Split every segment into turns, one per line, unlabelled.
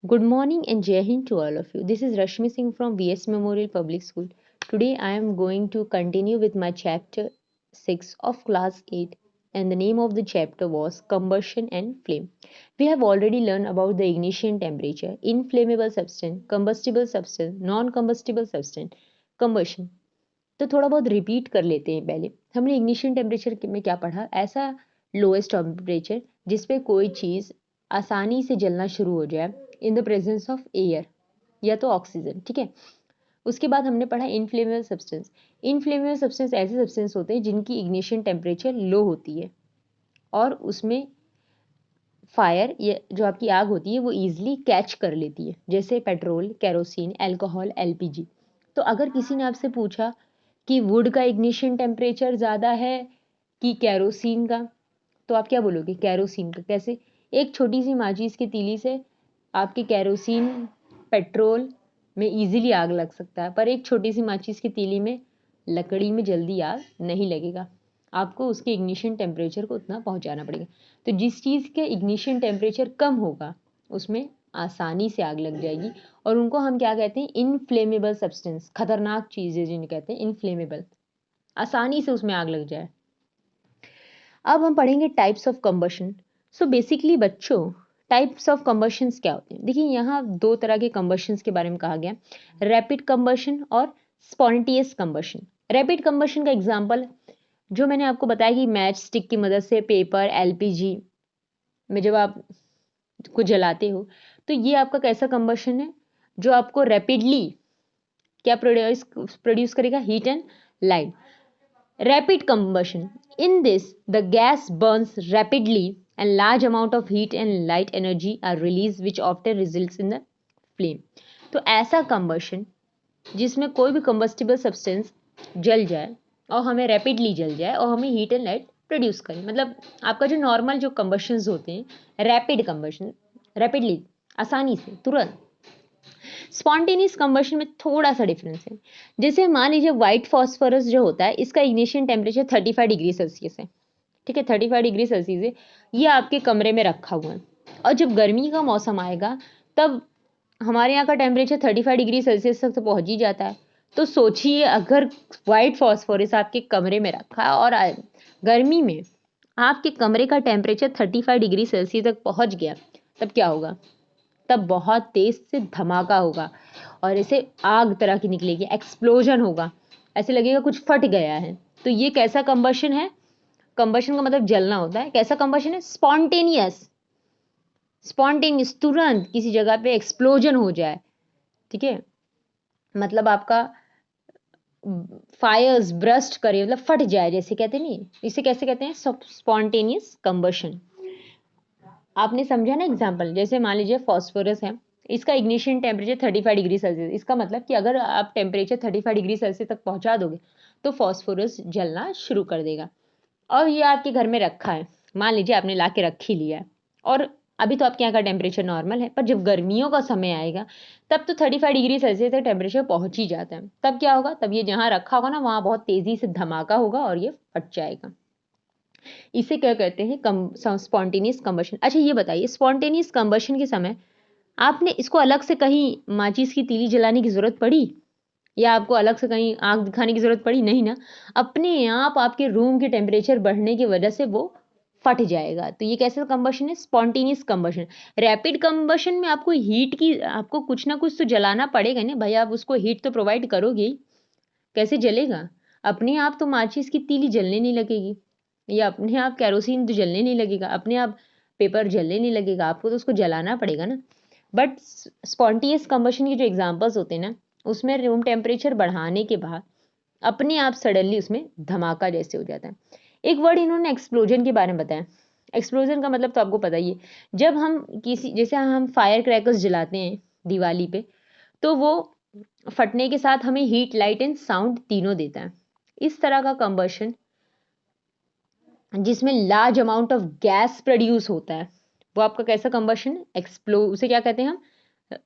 Good morning and Jai Hind to all of you. This is Rashmi Singh from VS Memorial Public School. Today I am going to continue with my chapter 6 of class 8, and the name of the chapter was Combustion and Flame. We have already learned about the ignition temperature, inflammable substance, combustible substance, non-combustible substance, combustion. तो थोड़ा बहुत repeat कर लेते हैं। पहले हमने ignition temperature में क्या पढ़ा, ऐसा लोएस्ट टेम्परेचर जिसपे कोई चीज़ आसानी से जलना शुरू हो जाए in the presence of air या तो ऑक्सीजन, ठीक है। उसके बाद हमने पढ़ा इनफ्लेमेबल सब्सटेंस। इनफ्लेमेबल सब्सटेंस ऐसे सब्सटेंस होते हैं जिनकी इग्निशन टेम्परेचर लो होती है और उसमें फायर या जो आपकी आग होती है वो ईजिली कैच कर लेती है, जैसे पेट्रोल, केरोसिन, अल्कोहल, एलपीजी। तो अगर किसी ने आपसे पूछा कि वुड का इग्निशन टेम्परेचर ज़्यादा है कि केरोसिन का, तो आप क्या बोलोगे? केरोसिन का। कैसे? एक छोटी सी माचिस की तीली से आपके केरोसिन पेट्रोल में इजीली आग लग सकता है, पर एक छोटी सी माचिस की तीली में लकड़ी में जल्दी आग नहीं लगेगा। आपको उसके इग्निशन टेम्परेचर को उतना पहुंचाना पड़ेगा। तो जिस चीज़ के इग्निशन टेम्परेचर कम होगा उसमें आसानी से आग लग जाएगी, और उनको हम क्या कहते हैं? Inflammable substance. खतरनाक चीज़ें जिन्हें कहते हैं इनफ्लेमेबल, आसानी से उसमें आग लग जाए। अब हम पढ़ेंगे types of combustion. So basically बच्चों, टाइप्स ऑफ कंबशंस क्या होते हैं? देखिए, यहाँ दो तरह के कंबशंस के बारे में कहा गया, रैपिड कंबशन और स्पॉन्टेनियस कंबशन। रैपिड कंबशन का एग्जांपल जो मैंने आपको बताया कि मैच स्टिक की मदद से पेपर, एलपीजी में जब आप को जलाते हो, तो ये आपका कैसा कंबशन है जो आपको रैपिडली क्या प्रोड्यूस करेगा? Heat and light. Rapid combustion, in this the gas burns rapidly and large amount of heat and light energy are released which often results in the flame। तो ऐसा कंबशन जिसमें कोई भी कंबस्टिबल सब्सटेंस जल जाए और हमें रैपिडली जल जाए और हमें हीट एंड लाइट प्रोड्यूस करे, मतलब आपका जो नॉर्मल जो कंबशंस होते हैं, रैपिड कंबशन, रैपिडली, आसानी से, तुरंत। स्पॉन्टेनियस कंबशन में थोड़ा सा डिफरेंस है। जैसे मान लीजिए व्हाइट फॉस्फोरस जो होता है, इसका इग्निशन टेम्परेचर 35 डिग्री सेल्सियस है, ठीक है। 35 डिग्री सेल्सियस है, ये आपके कमरे में रखा हुआ है, और जब गर्मी का मौसम आएगा तब हमारे यहाँ का टेम्परेचर 35 डिग्री सेल्सियस तक तो पहुँच ही जाता है। तो सोचिए अगर व्हाइट फॉस्फोरस आपके कमरे में रखा है और गर्मी में आपके कमरे का टेम्परेचर 35 डिग्री सेल्सियस तक पहुँच गया, तब क्या होगा? तब बहुत तेज से धमाका होगा और ऐसे आग तरह की निकलेगी, एक्सप्लोजन होगा, ऐसे लगेगा कुछ फट गया है। तो ये कैसा कंबशन है? कंबशन का मतलब जलना होता है। कैसा कंबशन है? स्पॉन्टेनियस। स्पॉन्टेनियस, तुरंत किसी जगह पे एक्सप्लोजन हो जाए, ठीक है। मतलब आपका फायर्स ब्रस्ट करे, मतलब फट जाए, जैसे कहते नहीं, इसे कैसे कहते हैं? Spontaneous combustion. आपने समझा ना एग्जाम्पल? जैसे मान लीजिए फॉस्फोरस है, इसका इग्निशन टेम्परेचर 35 डिग्री सेल्सियस, इसका मतलब कि अगर आप टेम्परेचर 35 डिग्री सेल्सियस तक पहुंचा दोगे तो फॉस्फोरस जलना शुरू कर देगा। और ये आपके घर में रखा है, मान लीजिए आपने ला के रख ही लिया है, और अभी तो आपके यहाँ का टेम्परेचर नॉर्मल है, पर जब गर्मियों का समय आएगा तब तो 35 डिग्री सेल्सियस तक टेम्परेचर पहुंच ही जाता है। तब क्या होगा? तब ये जहाँ रखा होगा ना, वहाँ बहुत तेजी से धमाका होगा और ये फट जाएगा। इसे क्या कहते हैं? Spontaneous combustion. अच्छा ये बताइए, स्पॉन्टेनियस कंबशन के समय आपने इसको अलग से कहीं माचिस की तीली जलाने की जरूरत पड़ी, या आपको अलग से कहीं आग दिखाने की जरूरत पड़ी? नहीं ना, अपने आप आपके रूम के टेम्परेचर बढ़ने की वजह से वो फट जाएगा। तो ये कैसा कंबशन है? Spontaneous combustion. रैपिड कंबशन में आपको हीट की, आपको कुछ ना कुछ तो जलाना पड़ेगा ना भाई, आप उसको हीट तो प्रोवाइड करोगे ही। कैसे जलेगा? अपने आप तो माचिस की तीली जलने नहीं लगेगी, या अपने आप केरोसिन तो जलने नहीं लगेगा, अपने आप पेपर जलने नहीं लगेगा, आपको तो उसको जलाना पड़ेगा ना। बट स्पॉन्टेनियस कंबशन के जो एग्जांपल्स होते हैं ना, उसमें रूम टेम्परेचर बढ़ाने के बाद अपने आप सडनली उसमें धमाका जैसे हो जाता है। एक वर्ड इन्होंने एक्सप्लोजन के बारे में बताया। एक्सप्लोजन का मतलब तो आपको पता ही है, जब हम किसी, जैसे हम फायर क्रैकर्स जलाते हैं दिवाली पे, तो वो फटने के साथ हमें हीट, लाइट एंड साउंड तीनों देता है। इस तरह का कंबशन जिसमें large amount of gas produce होता है, वो आपका कैसा कंबशन? उसे क्या कहते हैं हम?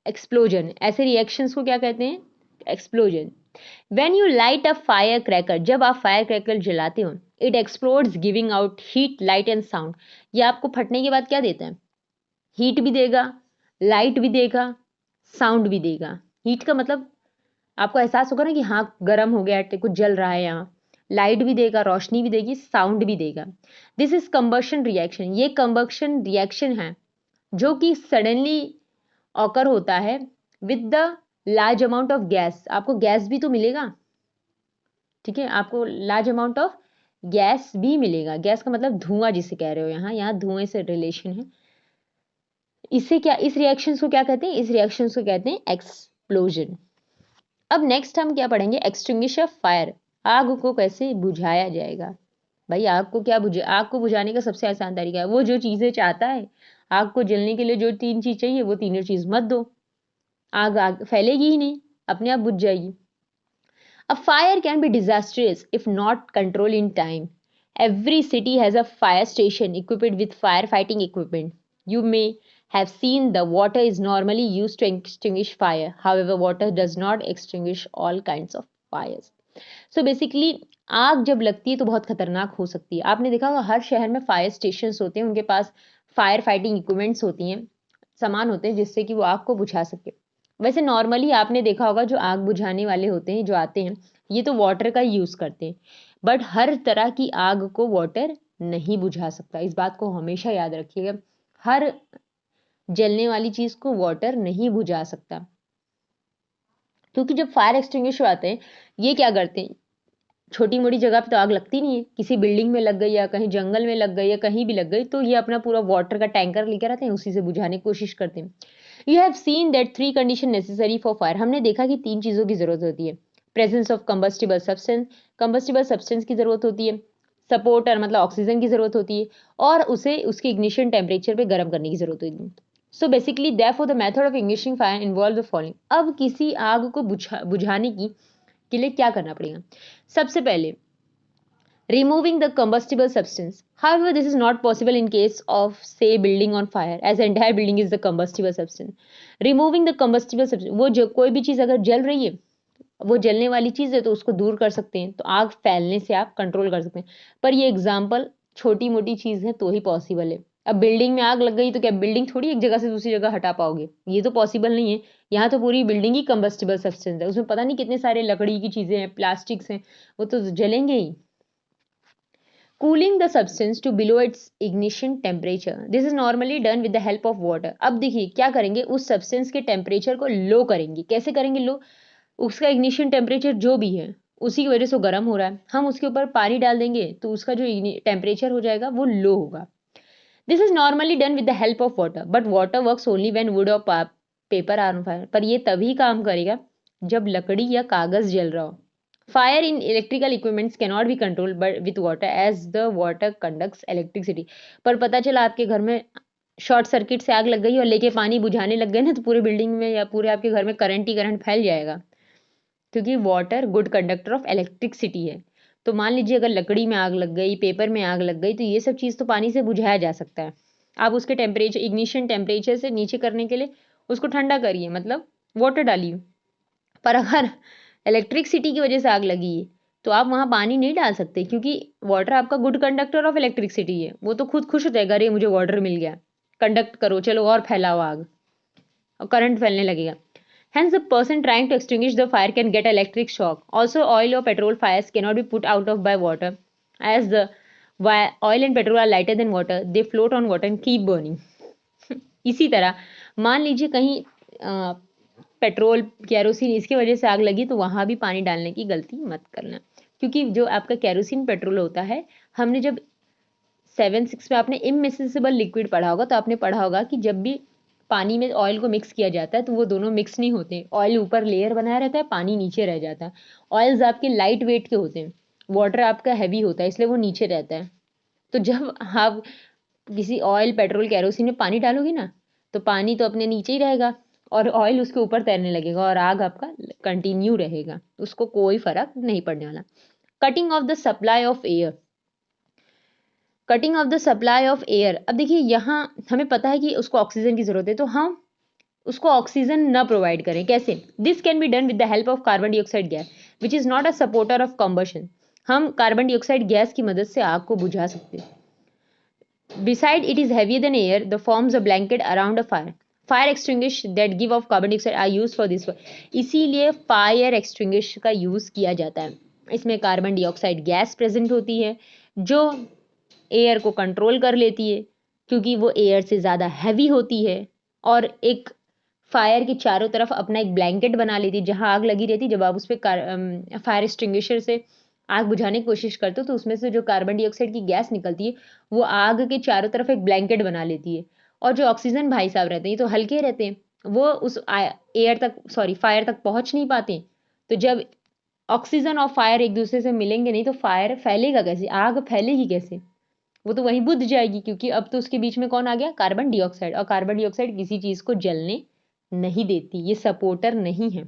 एक्सप्लोजन। ऐसे रिएक्शंस को क्या कहते हैं? Explosion. When you light a fire cracker, जब आप फायर क्रैकर जलाते हो, it explodes giving out heat, light and sound. ये आपको फटने के बाद क्या देता है? हीट भी देगा, लाइट भी देगा, साउंड भी देगा। हीट का मतलब आपको एहसास होगा ना कि हाँ गर्म हो गया, कुछ जल रहा है यहाँ। लाइट भी देगा, रोशनी भी देगी, साउंड भी देगा। This is combustion reaction. ये कंबक्शन रिएक्शन है जो कि सडनली ऑकर होता है with the large amount of gas. आपको गैस भी तो मिलेगा, ठीक है, आपको लार्ज अमाउंट ऑफ गैस भी मिलेगा। गैस का मतलब धुआं जिसे कह रहे हो, यहाँ यहाँ धुएं से रिलेशन है। इसे क्या, इस रिएक्शन को क्या कहते हैं? इस रिएक्शन को कहते हैं एक्सप्लोजन। अब नेक्स्ट हम क्या पढ़ेंगे? Extinguisher fire. आग को कैसे बुझाया जाएगा? भाई आग को क्या आग को बुझाने का सबसे आसान तरीका है, वो जो चीजें चाहता है आग को जलने के लिए, जो 3 चीज चाहिए वो तीनों चीज मत दो, आग फैलेगी ही नहीं, अपने आप बुझ जाएगी। A fire can be disastrous if not controlled in time. Every city has a fire station equipped with firefighting equipment. You may have seen the water is normally used to extinguish fire. However, water does not extinguish all kinds of fires. So basically, आग जब लगती है तो बहुत खतरनाक हो सकती है। आपने देखा होगा हर शहर में फायर स्टेशन होते हैं, उनके पास फायर फाइटिंग इक्विपमेंट्स होती हैं, सामान होते हैं जिससे कि वो आग को बुझा सके। वैसे नॉर्मली आपने देखा होगा जो आग बुझाने वाले होते हैं जो आते हैं, ये तो वाटर का यूज करते हैं, बट हर तरह की आग को वाटर नहीं बुझा सकता। इस बात को हमेशा याद रखिएगा, हर जलने वाली चीज को वाटर नहीं बुझा सकता। क्योंकि जब फायर एक्सटिंग्विशर आते हैं, ये क्या करते हैं, छोटी मोटी जगह पे तो आग लगती नहीं है, किसी बिल्डिंग में लग गई या कहीं जंगल में लग गई या कहीं भी लग गई, तो ये अपना पूरा वाटर का टैंकर लेकर आते हैं, उसी से बुझाने की कोशिश करते हैं। You have seen that 3 condition necessary for fire. हमने देखा कि 3 चीजों की जरूरत होती है। Presence of combustible substance, combustible substance की जरूरत होती है, सपोर्टर मतलब ऑक्सीजन की जरूरत होती है, और उसे उसके इग्निशन टेम्परेचर पे गर्म करने की जरूरत होती है। So basically therefore the method of igniting fire involve the following. अब किसी आग को बुझाने की के लिए क्या करना पड़ेगा? सबसे पहले removing the combustible substance. However, this is not possible in case of say building on fire, as the entire building is the combustible substance. Removing the combustible substance, वो जो कोई भी चीज अगर जल रही है, वो जलने वाली चीज है, तो उसको दूर कर सकते हैं, तो आग फैलने से आप कंट्रोल कर सकते हैं। पर ये एग्जाम्पल छोटी मोटी चीज है तो ही पॉसिबल है। अब बिल्डिंग में आग लग गई तो क्या बिल्डिंग थोड़ी एक जगह से दूसरी जगह हटा पाओगे? ये तो पॉसिबल नहीं है। यहाँ तो पूरी बिल्डिंग ही कंबस्टिबल सब्सटेंस है, उसमें पता नहीं कितने सारे लकड़ी की चीजें हैं, प्लास्टिक्स हैं, वो तो जलेंगे ही। Cooling the substance to below its ignition temperature, this is normally done with the help of water. अब देखिए क्या करेंगे, उस सब्सटेंस के टेम्परेचर को लो करेंगे। कैसे करेंगे लो? उसका इग्निशन टेम्परेचर जो भी है उसी की वजह से वो गर्म हो रहा है, हम उसके ऊपर पानी डाल देंगे तो उसका जो टेम्परेचर हो जाएगा वो लो होगा। This is normally done with the help of water, but water works only when would और पेपर आर ऑन फायर। पर ये तभी काम करेगा जब लकड़ी या कागज जल रहा हो। Fire in electrical equipments cannot be control but with water as the water conducts electricity. पर पता चला आपके घर में शॉर्ट सर्किट से आग लग गई और लेके पानी बुझाने लग गए ना, तो पूरे बिल्डिंग में या पूरे आपके घर में करंट ही करंट फैल जाएगा, क्योंकि water good conductor of electricity है। तो मान लीजिए अगर लकड़ी में आग लग गई, पेपर में आग लग गई, तो ये सब चीज़ तो पानी से बुझाया जा सकता है। आप उसके टेम्परेचर, इग्निशन टेम्परेचर से नीचे करने के लिए उसको ठंडा करिए, मतलब वाटर डालिए। पर अगर इलेक्ट्रिसिटी की वजह से आग लगी है तो आप वहाँ पानी नहीं डाल सकते, क्योंकि वाटर आपका गुड कंडक्टर ऑफ इलेक्ट्रिसिटी है। वो तो खुद खुश हो जाएगा, अरे मुझे वाटर मिल गया, कंडक्ट करो, चलो और फैलाओ आग, और करंट फैलने लगेगा। Hence, the person trying to extinguish the fire can get electric shock. Also, oil or petrol fires cannot be put out of by water, as the oil and petrol are lighter than water. They float on water and keep burning. इसी तरह मान लीजिए कहीं petrol, kerosene, इसकी वजह से आग लगी, तो वहां भी पानी डालने की गलती मत करना, क्योंकि जो आपका केरोसिन पेट्रोल होता है, हमने जब 7-6 में आपने इमिसिबल लिक्विड पढ़ा होगा, तो आपने पढ़ा होगा कि जब भी पानी में ऑयल को मिक्स किया जाता है तो वो दोनों मिक्स नहीं होते, ऑयल ऊपर लेयर बनाया रहता है, पानी नीचे रह जाता है। ऑयल्स आपके लाइट वेट के होते हैं, वाटर आपका हैवी होता है, इसलिए वो नीचे रहता है। तो जब आप किसी ऑयल, पेट्रोल, केरोसिन में पानी डालोगे ना, तो पानी तो अपने नीचे ही रहेगा और ऑयल उसके ऊपर तैरने लगेगा और आग आपका कंटिन्यू रहेगा, उसको कोई फर्क नहीं पड़ने वाला। Cutting of the supply of air, cutting of the supply of air. अब देखिए यहाँ हमें पता है कि उसको ऑक्सीजन की जरूरत है, तो हम उसको ऑक्सीजन न प्रोवाइड करें। कैसे? This can be done with the help of carbon dioxide gas which is not a supporter of combustion. हम कार्बन डाइऑक्साइड गैस की मदद से आग को बुझा सकते हैं। Beside it is heavier than air, the forms a blanket around a fire. Fire extinguish that give off carbon dioxide are use for this, इसीलिए फायर एक्सटिंग्विश का यूज किया जाता है। इसमें कार्बन डाइऑक्साइड गैस प्रेजेंट होती है जो air को कंट्रोल कर लेती है, क्योंकि वो एयर से ज़्यादा हैवी होती है, और एक फायर के चारों तरफ अपना एक ब्लैंकेट बना लेती है। जहाँ आग लगी रहती है, जब आप उस पर फायर एक्सटिंग्विशर से आग बुझाने की कोशिश करते हो तो उसमें से जो कार्बन डाइऑक्साइड की गैस निकलती है वो आग के चारों तरफ एक ब्लैंकेट बना लेती है। और जो ऑक्सीजन भाई साहब रहते हैं, ये तो हल्के रहते हैं, वो उस एयर तक, सॉरी, फायर तक पहुंच नहीं पाते। तो जब ऑक्सीजन और फायर एक दूसरे से मिलेंगे नहीं तो फायर फैलेगा कैसे, आग फैलेगी कैसे? वो तो वहीं बुझ जाएगी, क्योंकि अब तो उसके बीच में कौन आ गया, कार्बन डाइऑक्साइड, और कार्बन डाइऑक्साइड किसी चीज को जलने नहीं देती, ये सपोर्टर नहीं है।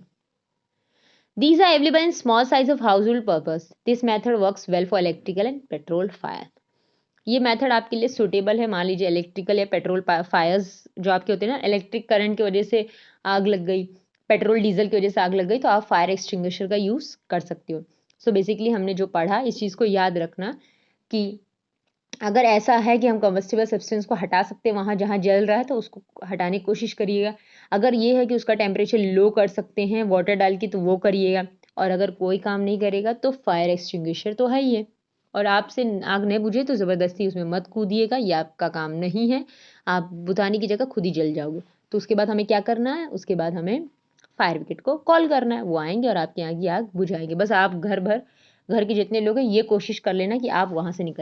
These are available in small size of household purpose. This method works well for electrical and petrol fire. ये मेथड आपके लिए सुटेबल है। मान लीजिए इलेक्ट्रिकल या पेट्रोल फायर्स जो आपके होते हैं ना, इलेक्ट्रिक करंट की वजह से आग लग गई, पेट्रोल डीजल की वजह से आग लग गई, तो आप फायर एक्सटिंग्विशर का यूज कर सकते हो। सो बेसिकली हमने जो पढ़ा, इस चीज को याद रखना कि अगर ऐसा है कि हम कम्बस्टिबल सब्सटेंस को हटा सकते हैं वहाँ जहाँ जल रहा है तो उसको हटाने की कोशिश करिएगा। अगर ये है कि उसका टेम्परेचर लो कर सकते हैं वाटर डाल के तो वो करिएगा। और अगर कोई काम नहीं करेगा तो फायर एक्सटिंग्विशर तो है ही है। और आपसे आग नहीं बुझे तो ज़बरदस्ती उसमें मत कूदिएगा, ये आपका काम नहीं है। आप बुझाने की जगह खुद ही जल जाओगे। तो उसके बाद हमें क्या करना है, उसके बाद हमें फायर ब्रिगेड को कॉल करना है, वो आएंगे और आपके यहाँ की आग बुझाएंगे। बस आप घर के जितने लोग हैं ये कोशिश कर लेना कि आप वहाँ से निकल